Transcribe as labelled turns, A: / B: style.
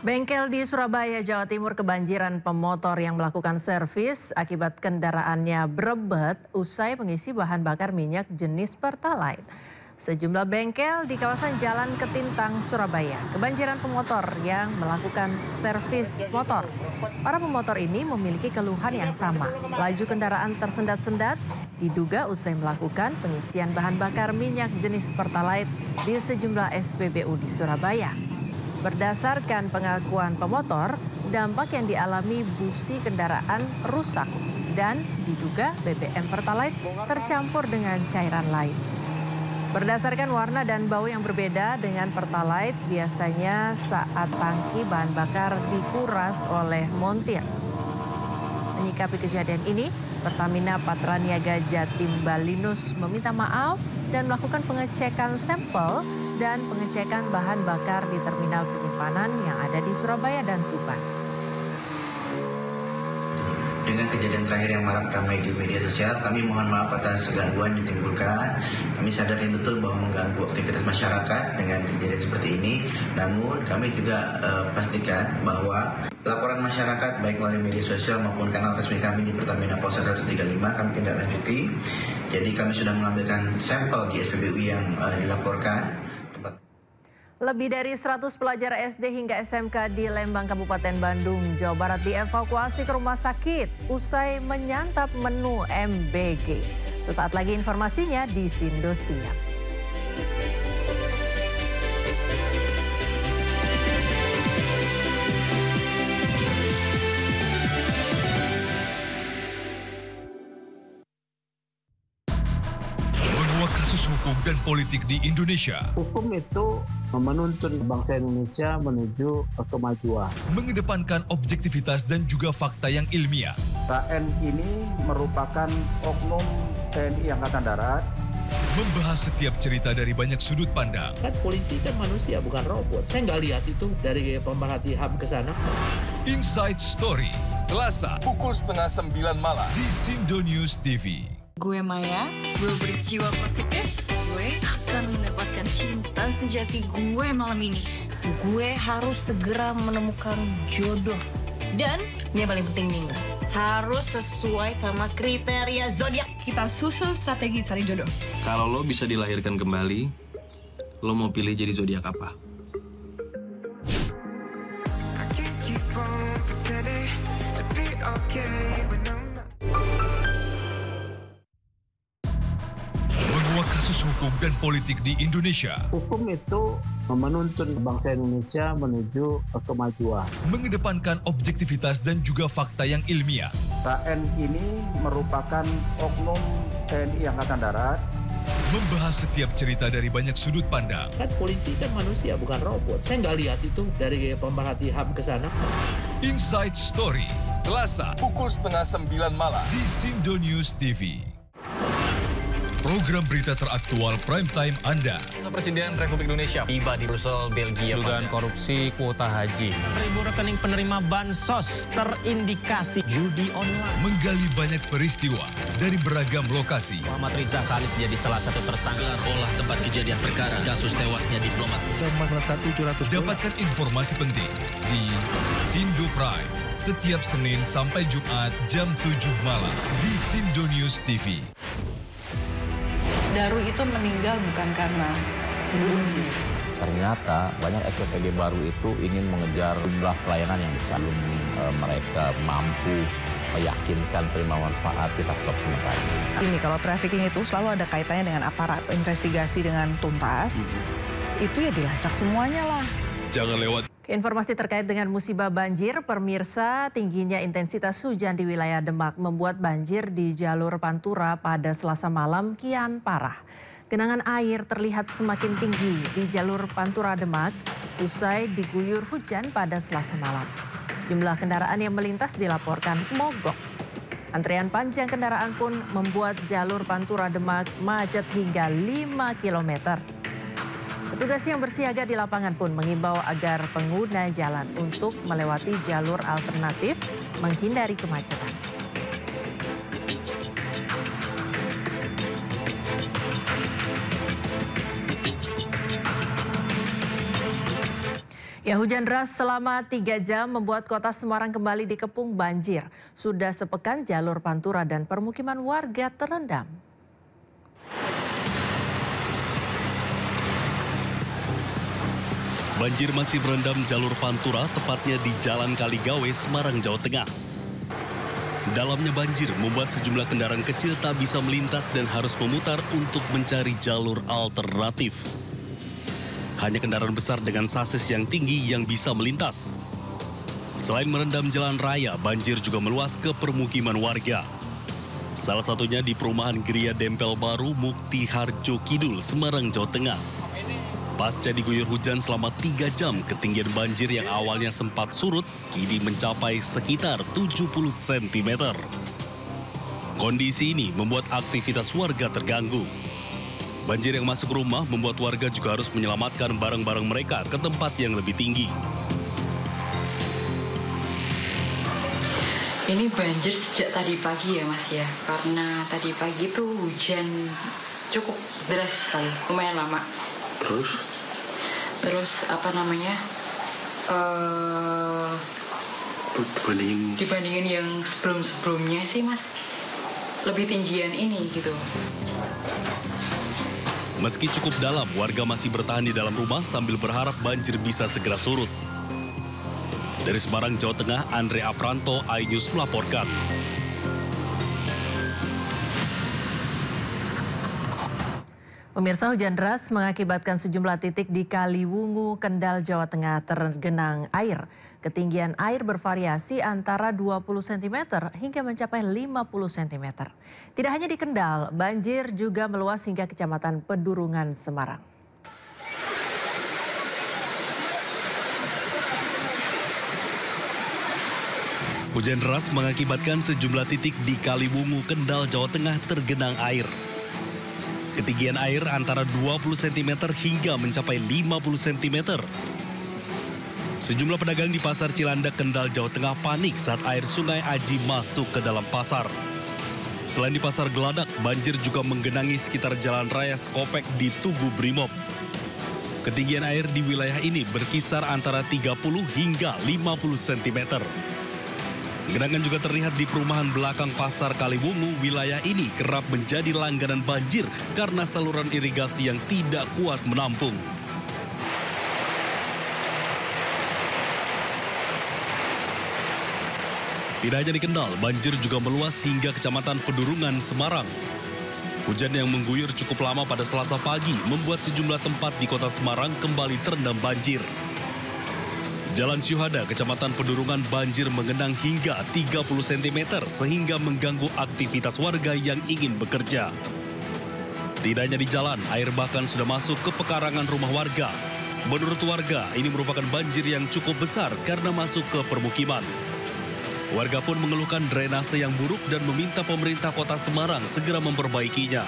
A: Bengkel di Surabaya, Jawa Timur kebanjiran pemotor yang melakukan servis akibat kendaraannya berebet usai mengisi bahan bakar minyak jenis Pertalite. Sejumlah bengkel di kawasan Jalan Ketintang, Surabaya kebanjiran pemotor yang melakukan servis motor. Para pemotor ini memiliki keluhan yang sama. Laju kendaraan tersendat-sendat diduga usai melakukan pengisian bahan bakar minyak jenis Pertalite di sejumlah SPBU di Surabaya. Berdasarkan pengakuan pemotor, dampak yang dialami busi kendaraan rusak dan diduga BBM Pertalite tercampur dengan cairan lain. Berdasarkan warna dan bau yang berbeda dengan Pertalite, biasanya saat tangki bahan bakar dikuras oleh montir. Menyikapi kejadian ini, Pertamina Patraniaga Jatim Balinus meminta maaf dan melakukan pengecekan sampel dan pengecekan bahan bakar di terminal penyimpanan yang ada di Surabaya dan Tuban.
B: Dengan kejadian terakhir yang marak ramai di media sosial, kami mohon maaf atas gangguan yang ditimbulkan. Kami sadari betul bahwa mengganggu aktivitas masyarakat dengan kejadian seperti ini. Namun kami juga pastikan bahwa laporan masyarakat baik melalui media sosial maupun kanal resmi kami di Pertamina Polsek 135 kami tindak lanjuti. Jadi kami sudah mengambilkan sampel di SPBU yang dilaporkan.
A: Lebih dari 100 pelajar SD hingga SMK di Lembang, Kabupaten Bandung, Jawa Barat dievakuasi ke rumah sakit usai menyantap menu MBG. Sesaat lagi informasinya di Sindo Siang.
C: Kasus hukum dan politik di Indonesia.
D: Hukum itu menuntun bangsa Indonesia menuju kemajuan.
C: Mengedepankan objektivitas dan juga fakta yang ilmiah.
E: KN ini merupakan oknum TNI Angkatan Darat.
C: Membahas setiap cerita dari banyak sudut pandang.
F: Kan polisi kan manusia bukan robot. Saya nggak lihat itu dari pemerhati HAM ke sana.
C: Inside Story, Selasa pukul 8:30 malam di Sindo News TV.
G: Gue Maya, gue berjiwa positif, gue akan mendapatkan cinta sejati gue malam ini. Gue harus segera menemukan jodoh. Dan yang paling penting nih, harus sesuai sama kriteria zodiak.
H: Kita susun strategi cari jodoh.
I: Kalau lo bisa dilahirkan kembali, lo mau pilih jadi zodiak apa?
C: Kasus hukum dan politik di Indonesia.
D: Hukum itu menuntun bangsa Indonesia menuju kemajuan.
C: Mengedepankan objektivitas dan juga fakta yang ilmiah.
E: KN ini merupakan oknum TNI Angkatan Darat.
C: Membahas setiap cerita dari banyak sudut pandang.
F: Kan polisi kan manusia bukan robot. Saya nggak lihat itu dari pemerhati HAM ke sana.
C: Inside Story, Selasa pukul 8:30 malam di Sindo News TV. Program berita teraktual prime time Anda.
J: Presiden Republik Indonesia tiba di Brussel, Belgia.
K: Dugaan korupsi kuota haji.
L: 1.000 rekening penerima bansos terindikasi judi online.
C: Menggali banyak peristiwa dari beragam lokasi.
L: Muhammad Riza Khalid jadi salah satu tersangka.
M: Olah tempat kejadian perkara kasus tewasnya diplomat.
C: Dapatkan informasi penting di Sindo Prime setiap Senin sampai Jumat jam 7 malam di Sindo News TV.
N: Daru itu meninggal bukan karena bunuh diri.
O: Ternyata banyak SPPG baru itu ingin mengejar jumlah pelayanan yang besar. Belum mereka mampu meyakinkan terima manfaat, kita stop sementara.
N: Ini kalau trafficking itu selalu ada kaitannya dengan aparat. Investigasi dengan tuntas, itu ya dilacak semuanya lah.
C: Jangan lewat.
A: Informasi terkait dengan musibah banjir, pemirsa, tingginya intensitas hujan di wilayah Demak membuat banjir di jalur Pantura pada Selasa malam kian parah. Genangan air terlihat semakin tinggi di jalur Pantura Demak usai diguyur hujan pada Selasa malam. Sejumlah kendaraan yang melintas dilaporkan mogok. Antrean panjang kendaraan pun membuat jalur Pantura Demak macet hingga 5 kilometer. Petugas yang bersiaga di lapangan pun mengimbau agar pengguna jalan untuk melewati jalur alternatif menghindari kemacetan. Ya, hujan deras selama 3 jam membuat kota Semarang kembali dikepung banjir. Sudah sepekan jalur pantura dan permukiman warga terendam.
P: Banjir masih merendam jalur pantura, tepatnya di Jalan Kaligawe, Semarang, Jawa Tengah. Dalamnya banjir membuat sejumlah kendaraan kecil tak bisa melintas dan harus memutar untuk mencari jalur alternatif. Hanya kendaraan besar dengan sasis yang tinggi yang bisa melintas. Selain merendam jalan raya, banjir juga meluas ke permukiman warga. Salah satunya di perumahan Geria Dempel Baru, Mukti Harjo Kidul, Semarang, Jawa Tengah. Pasca diguyur hujan selama 3 jam, ketinggian banjir yang awalnya sempat surut, kini mencapai sekitar 70 cm. Kondisi ini membuat aktivitas warga terganggu. Banjir yang masuk rumah membuat warga juga harus menyelamatkan barang-barang mereka ke tempat yang lebih tinggi.
Q: Ini banjir sejak tadi pagi ya Mas ya, karena tadi pagi tuh hujan cukup deras sekali, lumayan lama. Terus apa namanya? Dibandingin yang sebelum-sebelumnya sih Mas, lebih tinggian ini gitu.
P: Meski cukup dalam, warga masih bertahan di dalam rumah sambil berharap banjir bisa segera surut. Dari Semarang, Jawa Tengah, Andre Apranto, iNews melaporkan.
A: Pemirsa, hujan deras mengakibatkan sejumlah titik di Kaliwungu, Kendal, Jawa Tengah tergenang air. Ketinggian air bervariasi antara 20 cm hingga mencapai 50 cm. Tidak hanya di Kendal, banjir juga meluas hingga Kecamatan Pedurungan, Semarang.
P: Hujan deras mengakibatkan sejumlah titik di Kaliwungu, Kendal, Jawa Tengah tergenang air. Ketinggian air antara 20 cm hingga mencapai 50 cm. Sejumlah pedagang di Pasar Cilandak, Kendal, Jawa Tengah panik saat air Sungai Aji masuk ke dalam pasar. Selain di Pasar Geladak, banjir juga menggenangi sekitar Jalan Raya Skopek di Tugu Brimob. Ketinggian air di wilayah ini berkisar antara 30 hingga 50 cm. Genangan juga terlihat di perumahan belakang Pasar Kaliwungu. Wilayah ini kerap menjadi langganan banjir karena saluran irigasi yang tidak kuat menampung. Tidak hanya di Kendal, banjir juga meluas hingga Kecamatan Pedurungan, Semarang. Hujan yang mengguyur cukup lama pada Selasa pagi membuat sejumlah tempat di kota Semarang kembali terendam banjir. Jalan Syuhada, Kecamatan Pedurungan banjir mengenang hingga 30 cm sehingga mengganggu aktivitas warga yang ingin bekerja. Tidak hanya di jalan, air bahkan sudah masuk ke pekarangan rumah warga. Menurut warga, ini merupakan banjir yang cukup besar karena masuk ke permukiman. Warga pun mengeluhkan drainase yang buruk dan meminta pemerintah kota Semarang segera memperbaikinya.